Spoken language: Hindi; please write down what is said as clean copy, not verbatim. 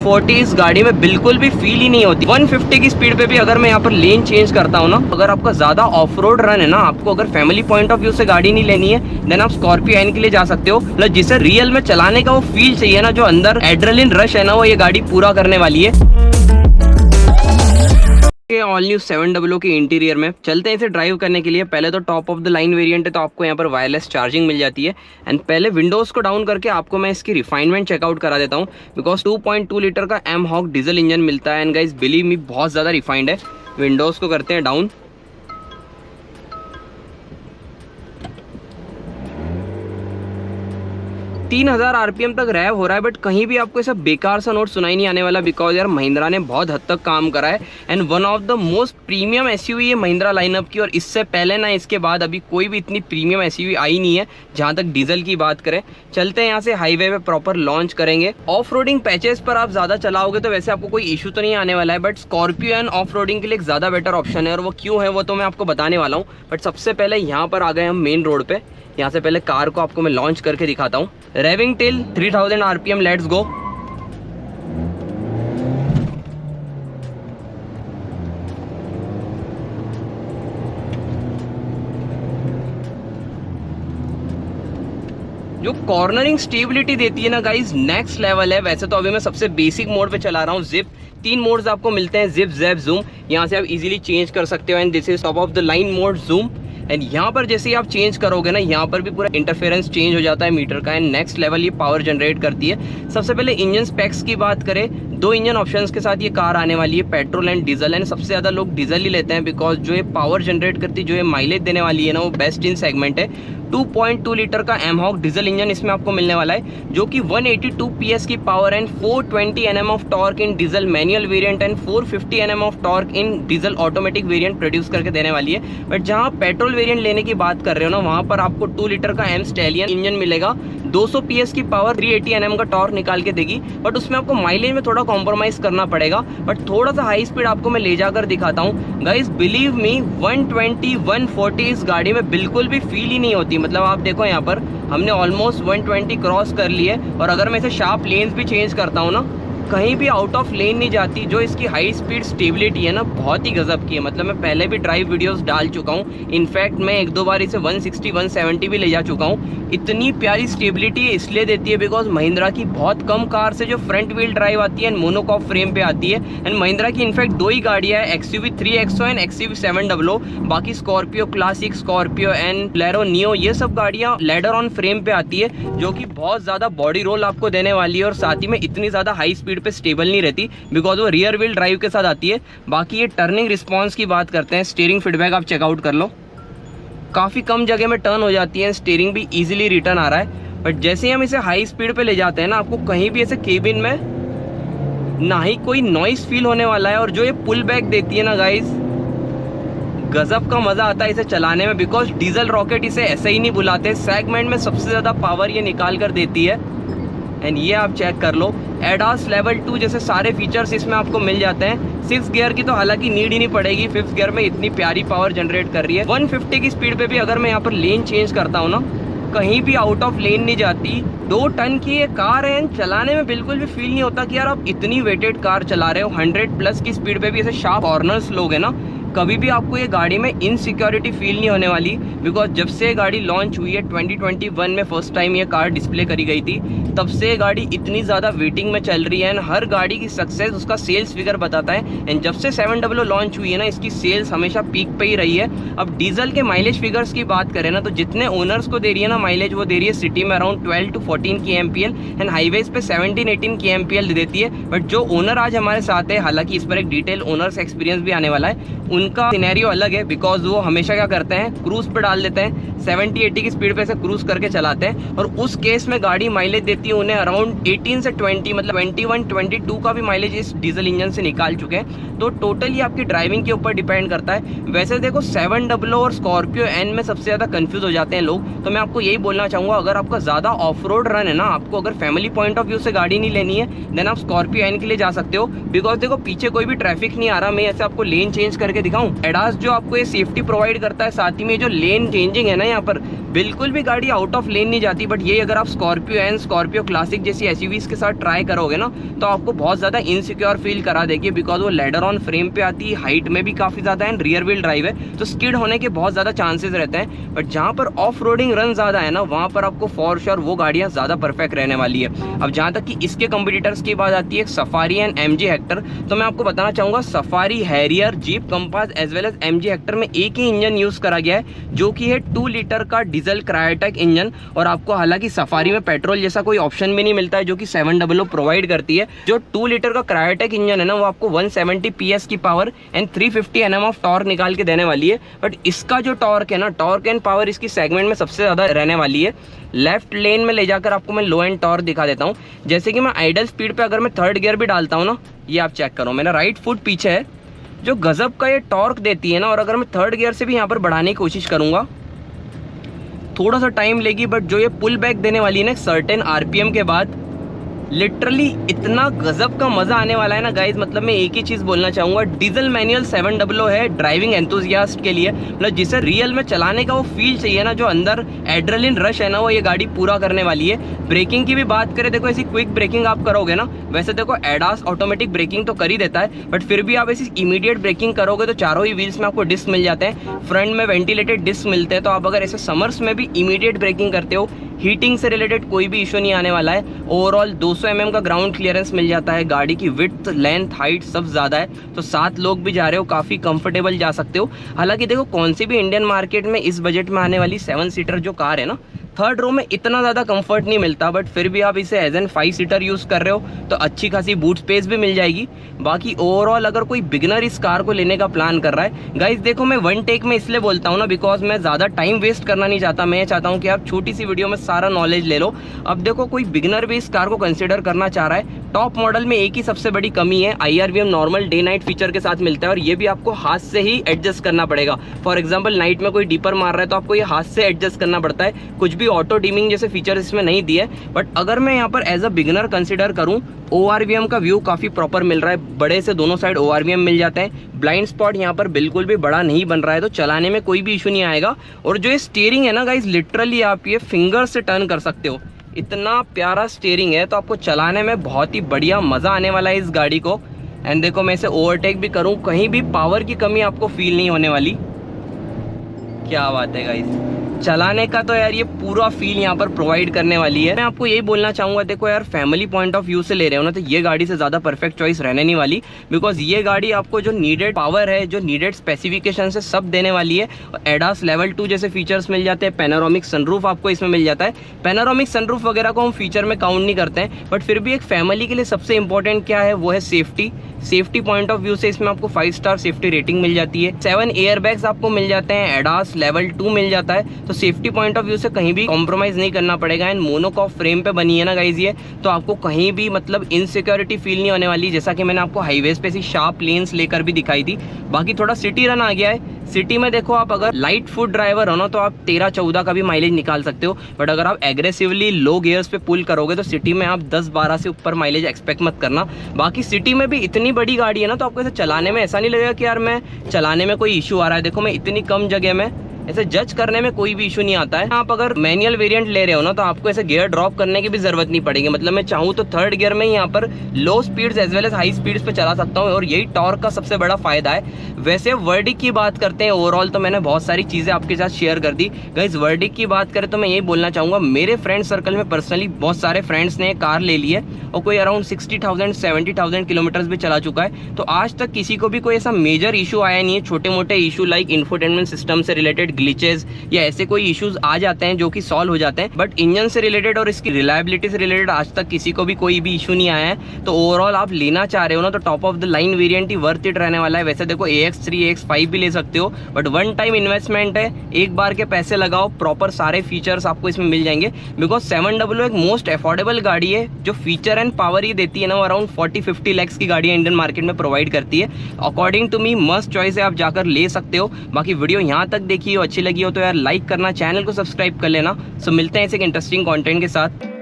40 इस गाड़ी में बिल्कुल भी फील ही नहीं होती। 150 की स्पीड पे भी अगर मैं यहाँ पर लेन चेंज करता हूँ ना, अगर आपका ज्यादा ऑफ रोड रन है ना, आपको अगर फैमिली पॉइंट ऑफ व्यू से गाड़ी नहीं लेनी है, देन आप स्कॉर्पियो एन के लिए जा सकते हो। मतलब जिसे रियल में चलाने का वो फील चाहिए ना, जो अंदर एड्रेनलिन रश है ना, वो ये गाड़ी पूरा करने वाली है। ऑल न्यू 700 के इंटीरियर में चलते हैं इसे ड्राइव करने के लिए। पहले तो top of the line variant है, तो आपको यहाँ पर वायरलेस चार्जिंग मिल जाती है। एंड पहले विंडोज को डाउन करके आपको मैं इसकी रिफाइनमेंट चेकआउट करा देता हूँ, बिकॉज 2.2 लीटर का एम हॉक डीजल इंजन मिलता है। एंड गाइस बिलीव मी, बहुत ज़्यादा रिफाइंड है। विंडोज को करते हैं डाउन। 3000 आरपीएम तक रैव हो रहा है, बट कहीं भी आपको ऐसा बेकार सा नोट सुनाई नहीं आने वाला, बिकॉज यार महिंद्रा ने बहुत हद तक काम करा है। And one of the most premium SUV है महिंद्रा लाइनअप की, और इससे पहले ना इसके बाद अभी कोई भी इतनी प्रीमियम एसयूवी आई नहीं है जहाँ तक डीजल की बात करें। चलते हैं यहाँ से हाईवे पे प्रॉपर लॉन्च करेंगे। ऑफ रोडिंग पैचेस पर आप ज़्यादा चलाओगे तो वैसे आपको कोई इशू तो नहीं आने वाला है, but Scorpio end off roading के लिए एक ज़्यादा बेटर ऑप्शन है, और वो क्यों है वो तो मैं आपको बताने वाला हूँ। बट सबसे पहले यहाँ पर आ गए हम मेन रोड पे। यहाँ से पहले कार को आपको मैं लॉन्च करके दिखाता हूँ। Raving till 3000 RPM, let's go. जो कॉर्नरिंग स्टेबिलिटी देती है ना गाइस, नेक्स्ट लेवल है। वैसे तो अभी मैं सबसे बेसिक मोड पे चला रहा हूँ जिप। 3 मोड्स आपको मिलते हैं, जिप, जैप, जूम। यहाँ से आप इजीली चेंज कर सकते हो। And this is top of the line mode zoom. And यहाँ पर जैसे ही आप चेंज करोगे ना, यहाँ पर भी पूरा इंटरफेरेंस चेंज हो जाता है मीटर का। एंड नेक्स्ट लेवल ये पावर जनरेट करती है। सबसे पहले इंजन स्पेक्स की बात करें, 2 इंजन ऑप्शंस के साथ ये कार आने वाली है, पेट्रोल एंड डीजल। एंड सबसे ज़्यादा लोग डीजल ही लेते हैं, बिकॉज जो ये पावर जनरेट करती है, जो ये माइलेज देने वाली है ना, वो बेस्ट इन सेगमेंट है। 2.2 लीटर का एम हॉक डीजल इंजन इसमें आपको मिलने वाला है, जो कि 182 PS की power and 420 Nm of torque in diesel manual variant and 450 Nm of torque in diesel automatic variant produce करके देने वाली है। बट जहां पेट्रोल वेरिएंट लेने की बात कर रहे हो ना, वहां पर आपको 2 लीटर का एम स्टैलियन इंजन मिलेगा, 200 PS की पावर, 380 Nm का टॉर्क निकाल के देगी। बट उसमें आपको माइलेज में थोड़ा कॉम्प्रोमाइज करना पड़ेगा, बट थोड़ा सा हाई स्पीड आपको मैं ले जाकर दिखाता हूँ। गाइस बिलीव मी, 120 140 इस गाड़ी में बिल्कुल भी फील ही नहीं होती। मतलब आप देखो यहाँ पर हमने ऑलमोस्ट 120 क्रॉस कर ली है, और अगर मैं इसे शार्प लेन्स भी चेंज करता हूँ ना, कहीं भी आउट ऑफ लेन नहीं जाती। जो इसकी हाई स्पीड स्टेबिलिटी है ना, बहुत ही गजब की है। मतलब मैं पहले भी ड्राइव वीडियोस डाल चुका हूँ, इनफैक्ट मैं 1-2 बार इसे 160 170 भी ले जा चुका हूँ। इतनी प्यारी स्टेबिलिटी इसलिए देती है बिकॉज महिंद्रा की बहुत कम कार से जो फ्रंट व्हील ड्राइव आती है एंड मोनोकॉक फ्रेम पे आती है। एंड महिंद्रा की इनफैक्ट 2 ही गाड़ियाँ है, XUV 3XO एंड XUV 700। बाकी Scorpio classic, Scorpio and Bolero neo, ये सब गाड़ियाँ लेडर ऑन फ्रेम पे आती है, जो कि बहुत ज़्यादा बॉडी रोल आपको देने वाली है, और साथ ही में इतनी ज़्यादा हाई स्पीड पे स्टेबल नहीं रहती, बिकॉज वो रियर व्हील ड्राइव के साथ आती है। बाकी ये टर्निंग रिस्पॉन्स की बात करते हैं, स्टीयरिंग फीडबैक आप चेकआउट कर लो। काफ़ी कम जगह में टर्न हो जाती है, स्टीयरिंग भी इजीली रिटर्न आ रहा है। बट जैसे ही हम इसे हाई स्पीड पे ले जाते हैं ना, आपको कहीं भी ऐसे केबिन में ना ही कोई नॉइस फील होने वाला है। और जो ये पुल बैक देती है ना गाइस, गजब का मजा आता है इसे चलाने में, बिकॉज डीजल रॉकेट इसे ऐसे ही नहीं बुलाते। सेगमेंट में सबसे ज्यादा पावर ये निकाल कर देती है। एंड ये आप चेक कर लो, एडास लेवल 2 जैसे सारे फीचर्स इसमें आपको मिल जाते हैं। 6th गियर की तो हालांकि नीड ही नहीं पड़ेगी, 5th गियर में इतनी प्यारी पावर जनरेट कर रही है। 150 की स्पीड पे भी अगर मैं यहाँ पर लेन चेंज करता हूँ ना, कहीं भी आउट ऑफ लेन नहीं जाती। 2 टन की ये कार है, चलाने में बिल्कुल भी फील नहीं होता कि यार आप इतनी वेटेड कार चला रहे हो। 100+ की स्पीड पे भी ऐसे शार्प कॉर्नर्स लोगे ना, कभी भी आपको ये गाड़ी में इनसिक्योरिटी फील नहीं होने वाली। बिकॉज जब से गाड़ी लॉन्च हुई है 2021 में फर्स्ट टाइम ये कार डिस्प्ले करी गई थी, तब से ये गाड़ी इतनी ज़्यादा वेटिंग में चल रही है। एंड हर गाड़ी की सक्सेस उसका सेल्स फिगर बताता है। एंड जब से 700 लॉन्च हुई है ना, इसकी सेल्स हमेशा पीक पे ही रही है। अब डीजल के माइलेज फिगर्स की बात करें ना, तो जितने ओनर्स को दे रही है ना माइलेज, वो दे रही है सिटी में around 12 to 14 kmpl and highways पे 17-18 kmpl देती है। बट जो ओनर आज हमारे साथ है, हालांकि इस पर एक डिटेल ओनर्स एक्सपीरियंस भी आने वाला है, उनका सिनेरियो अलग है। बिकॉज वो हमेशा क्या करते हैं, क्रूज पे डाल देते हैं, 70-80 की स्पीड पे से क्रूज करके चलाते हैं, और उस केस में गाड़ी माइलेज देती है उन्हें अराउंड 18 से 20, मतलब 21-22 का भी माइलेज इस डीजल इंजन से निकाल चुके हैं। तो टोटली आपकी ड्राइविंग के ऊपर डिपेंड करता है। वैसे देखो 700 और स्कॉर्पियो एन में सबसे ज़्यादा कंफ्यूज हो जाते हैं लोग, तो मैं आपको यही बोलना चाहूँगा, अगर आपका ज़्यादा ऑफ रोड रन है ना, आपको अगर फैमिली पॉइंट ऑफ व्यू से गाड़ी नहीं लेनी है, देन आप स्कॉर्पियो एन के लिए जा सकते हो। बिकॉज देखो पीछे कोई भी ट्रैफिक नहीं आ रहा, मैं ऐसे आपको लेन चेंज करके दिखा दिखाऊं, एडास जो आपको ये सेफ्टी प्रोवाइड करता है, साथ ही में जो लेन चेंजिंग है ना, यहाँ पर बिल्कुल भी गाड़ी आउट ऑफ लेन नहीं जाती। बट ये अगर आप स्कॉर्पियो एंड स्कॉर्पियो क्लासिक जैसी एसयूवीज के साथ ट्राई करोगे ना, तो आपको बहुत ज़्यादा इनसिक्योर फील करा देगी, बिकॉज वो लेडर ऑन फ्रेम पे आती है, हाइट में भी काफ़ी ज़्यादा एंड रियर व्हील ड्राइव है, तो स्किड होने के बहुत ज़्यादा चांसेस रहते हैं। बट जहाँ पर ऑफ रोडिंग रन ज़्यादा है ना, वहाँ पर आपको फॉर श्योर वो गाड़ियाँ ज़्यादा परफेक्ट रहने वाली है। अब जहाँ तक कि इसके कंपटीटर्स की बात आती है, सफारी एंड एमजी हेक्टर, तो मैं आपको बताना चाहूँगा Safari, Harrier, Jeep Compass as well as MG Hector में एक ही इंजन यूज़ करा गया है, जो कि है 2 लीटर का डीजल क्रायोटेक इंजन। और आपको हालांकि सफारी में पेट्रोल जैसा कोई ऑप्शन भी नहीं मिलता है, जो कि 700 प्रोवाइड करती है। जो 2 लीटर का क्रायोटेक इंजन है ना, वो आपको 170 PS की power and 350 Nm of torque निकाल के देने वाली है। बट इसका जो टॉर्क है ना, टॉर्क एंड पावर इसकी सेगमेंट में सबसे ज़्यादा रहने वाली है। लेफ्ट लेन में ले जाकर आपको मैं लो एंड टॉर्क दिखा देता हूँ। जैसे कि मैं आइडल स्पीड पे अगर मैं 3rd गियर भी डालता हूँ ना, ये आप चेक करो, मेरा राइट फुट पीछे है, जो गजब का ये टॉर्क देती है ना। और अगर मैं 3rd गियर से भी यहाँ पर बढ़ाने की कोशिश करूँगा, थोड़ा सा टाइम लेगी, बट जो ये पुल बैक देने वाली है ना सर्टेन RPM के बाद, लिटरली इतना गजब का मजा आने वाला है ना गाइज। मतलब मैं एक ही चीज बोलना चाहूंगा, डीजल मैनुअल 700 है ड्राइविंग एंथुसियास्ट के लिए, मतलब जिसे रियल में चलाने का वो फील चाहिए ना, जो अंदर एड्रेनलिन रश है ना, वो ये गाड़ी पूरा करने वाली है। ब्रेकिंग की भी बात करें, देखो ऐसी क्विक ब्रेकिंग आप करोगे ना, वैसे देखो एडास ऑटोमेटिक ब्रेकिंग तो कर ही देता है, बट फिर भी आप ऐसी इमीडिएट ब्रेकिंग करोगे तो चारों ही व्हील्स में आपको डिस्क मिल जाते हैं, फ्रंट में वेंटिलेटेड डिस्क मिलते हैं। तो आप अगर ऐसे समर्स में भी इमीडिएट ब्रेकिंग करते हो, हीटिंग से रिलेटेड कोई भी इशू नहीं आने वाला है। ओवरऑल 200 mm का ग्राउंड क्लियरेंस मिल जाता है, गाड़ी की विड्थ, लेंथ, हाइट सब ज़्यादा है, तो 7 लोग भी जा रहे हो, काफ़ी कंफर्टेबल जा सकते हो। हालांकि देखो कौन सी भी इंडियन मार्केट में इस बजट में आने वाली 7 सीटर जो कार है ना, 3rd रो में इतना ज़्यादा कंफर्ट नहीं मिलता, बट फिर भी आप इसे एज एन 5 सीटर यूज़ कर रहे हो तो अच्छी खासी बूट स्पेस भी मिल जाएगी। बाकी ओवरऑल अगर कोई बिगनर इस कार को लेने का प्लान कर रहा है, गाइज देखो मैं 1 टेक में इसलिए बोलता हूँ ना, बिकॉज मैं ज़्यादा टाइम वेस्ट करना नहीं चाहता। मैं चाहता हूँ कि आप छोटी सी वीडियो में सारा नॉलेज ले लो। अब देखो कोई बिगनर भी इस कार को कंसिडर करना चाह रहा है, टॉप मॉडल में एक ही सबसे बड़ी कमी है, IRVM normal day night feature के साथ मिलता है, और ये भी आपको हाथ से ही एडजस्ट करना पड़ेगा। फॉर एग्जाम्पल नाइट में कोई डीपर मार रहा है तो आपको ये हाथ से एडजस्ट करना पड़ता है, कुछ भी ऑटो डिमिंग जैसे फीचर इसमें नहीं दिए। बट अगर मैं यहाँ पर एज अ बिगनर कंसिडर करूँ, ORVM का व्यू काफ़ी प्रॉपर मिल रहा है, बड़े से दोनों साइड ORVM मिल जाते हैं, ब्लाइंड स्पॉट यहाँ पर बिल्कुल भी बड़ा नहीं बन रहा है, तो चलाने में कोई भी इशू नहीं आएगा। और जो ये स्टीयरिंग है ना गाइज, लिटरली आप ये फिंगर से टर्न कर सकते हो, इतना प्यारा स्टीयरिंग है, तो आपको चलाने में बहुत ही बढ़िया मज़ा आने वाला है इस गाड़ी को। एंड देखो मैं इसे ओवरटेक भी करूँ, कहीं भी पावर की कमी आपको फील नहीं होने वाली। क्या बात है गाइज, चलाने का तो यार ये पूरा फील यहाँ पर प्रोवाइड करने वाली है। मैं आपको यही बोलना चाहूँगा, देखो यार फैमिली पॉइंट ऑफ व्यू से ले रहे हो ना, तो ये गाड़ी से ज़्यादा परफेक्ट चॉइस रहने नहीं वाली, बिकॉज ये गाड़ी आपको जो नीडेड पावर है, जो नीडेड स्पेसिफिकेशन है, सब देने वाली है। एडास लेवल 2 जैसे फीचर्स मिल जाते हैं, पैनोरामिक सनरूफ आपको इसमें मिल जाता है। पैनोरामिक सनरूफ वगैरह को हम फीचर में काउंट नहीं करते हैं, बट फिर भी एक फैमिली के लिए सबसे इंपॉर्टेंट क्या है, वो है safety. Safety point of view से इसमें आपको 5 स्टार सेफ्टी रेटिंग मिल जाती है, 7 एयरबैग्स आपको मिल जाते हैं, एडास लेवल 2 मिल जाता है, तो सेफ्टी पॉइंट ऑफ व्यू से कहीं भी कॉम्प्रोमाइज़ नहीं करना पड़ेगा। एंड मोनोकॉक फ्रेम पे बनी है ना गाइज ये, तो आपको कहीं भी मतलब इनसिक्योरिटी फील नहीं होने वाली, जैसा कि मैंने आपको हाईवेज पे ऐसी शार्प लेन्स लेकर भी दिखाई थी। बाकी थोड़ा सिटी रन आ गया है, सिटी में देखो आप अगर लाइट फुट ड्राइवर हो ना, तो आप 13-14 का भी माइलेज निकाल सकते हो, बट अगर आप एग्रेसिवली लो गियर्स पे पुल करोगे तो सिटी में आप 10-12 से ऊपर माइलेज एक्सपेक्ट मत करना। बाकी सिटी में भी इतनी बड़ी गाड़ी है ना, तो आपको ऐसे चलाने में ऐसा नहीं लगेगा कि यार मैं चलाने में कोई इशू आ रहा है। देखो मैं इतनी कम जगह में ऐसे जज करने में कोई भी इशू नहीं आता है। आप अगर मैनुअल वेरिएंट ले रहे हो ना, तो आपको ऐसे गियर ड्रॉप करने की भी जरूरत नहीं पड़ेगी। मतलब मैं चाहूँ तो 3rd गियर में ही यहाँ पर low speeds as well as high speeds पे चला सकता हूँ, और यही टॉर्क का सबसे बड़ा फायदा है। वैसे वर्डिक की बात करते हैं, ओवरऑल तो मैंने बहुत सारी चीज़ें आपके साथ शेयर कर दी। गाइस वर्डिक की बात करें तो मैं यही बोलना चाहूँगा, मेरे फ्रेंड सर्कल में पर्सनली बहुत सारे फ्रेंड्स ने कार ले ली है, और कोई अराउंड 60,000-70,000 किलोमीटर्स भी चला चुका है, तो आज तक किसी को भी कोई ऐसा मेजर इशू आया नहीं है। छोटे मोटे इशू लाइक इंफोटेनमेंट सिस्टम से रिलेटेड ग्लिचेस या ऐसे कोई इश्यूज आ जाते हैं जो कि सॉल्व हो जाते हैं, बट इंजन से रिलेटेड और इसकी रिलायबिलिटी से रिलेटेड आज तक किसी को भी कोई भी इशू नहीं आया है। तो ओवरऑल आप लेना चाह रहे हो ना, तो top of the line variant he worth it रहने वाला है। वैसे देखो AX3 AX5 भी ले सकते हो, बट 1 टाइम इन्वेस्टमेंट है, एक बार के पैसे लगाओ, प्रॉपर सारे फीचर्स आपको इसमें मिल जाएंगे। बिकॉज 700 एक मोस्ट अफोर्डेबल गाड़ी है, जो फीचर एंड पावर ही देती है ना, वो अराउंड 40-50 लाख की गाड़ियाँ इंडियन मार्केट में प्रोवाइड करती है। According to me must choice है, आप जाकर ले सकते हो। बाकी वीडियो यहाँ तक देखी हो, अच्छी लगी हो तो यार लाइक करना, चैनल को सब्सक्राइब कर लेना। सो मिलते हैं ऐसे एक इंटरेस्टिंग कंटेंट के साथ।